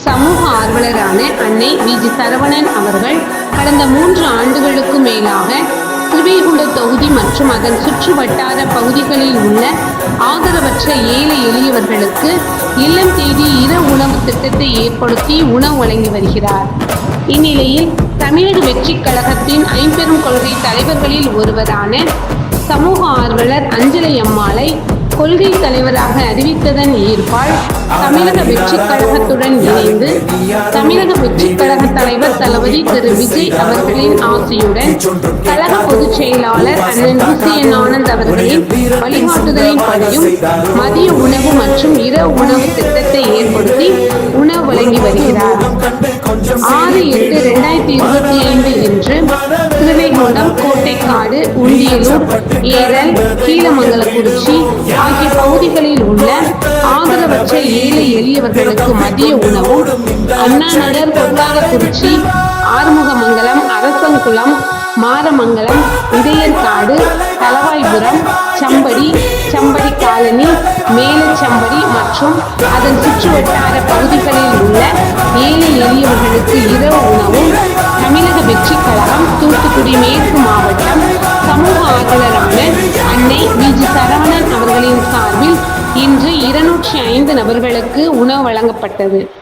சமூக ஆர்வலரான அன்னை வி.ஜி. சரவணன் அவர்கள் கடந்த 3 ஆண்டுகளுக்கு மேலாக ஸ்ரீவைகுண்ட தொகுதி மற்றும் அதன் சுற்று வட்டார பகுதிகளில் உள்ள ஆதரவற்ற ஏழை எளியவர்களுக்கு இல்லம் தேடி இரவு உணவு திட்டத்தை ஏற்படுத்தி உணவு வழங்கி வருகிறார். இந்நிலையில் தமிழக வெற்றிக் கழகத்தின் ஐம்பெரும் கொள்கை தலைவர்களில் ஒருவரான சமூக ஆர்வலர் அஞ்சலை அம்மாளை கொள்கை தலைவராக அறிவித்ததன் ஈர்ப்பால் தமிழக வெற்றிக் கழகத்துடன் இணைந்து தமிழக வெற்றிக் கழக தலைவர் தளபதி திரு விஜய் அவர்களின் ஆசையுடன் கழக பொதுச் செயலாளர் அண்ணன் வி.சி.என். ஆனந்த் அவர்களின் வழிகாட்டுதலின்படியும் மதிய உணவு மற்றும் இரவு உணவு திட்டத்தை ஏற்படுத்தி உணவு வழங்கி வருகிறார். 6/8/2025 இன்று ஸ்ரீவைகுண்டம், கோட்டைக்காடு, உண்டியலூர், ஏரல், கீழமங்கலக்குறிச்சி ஆகிய பகுதிகளில் உள்ள ஆதரவற்ற ஏழை எளியவர்களுக்கு மதிய உணவும், அண்ணாநகர், கொட்டாரக்குறிச்சி, ஆறுமுகமங்கலம், அரசங்குளம், மாரமங்கலம், இடையர்காடு, தளவாய்புரம், சம்படி, சம்படி காலனி, மேலச்சம்படி மற்றும் அதன் சுற்றுவட்டார பகுதிகளில் உள்ள ஏழை எளியவர்களுக்கு இரவு உணவும் தமிழக வெற்றிக் கழகம் தூத்துக்குடி மேற்கு மாவட்டம் சமூக ஆர்வலரான அன்னை வி.ஜி. சரவணன் அவர்களின் சார்பில் இன்று 205 நபர்களுக்கு உணவு வழங்கப்பட்டது.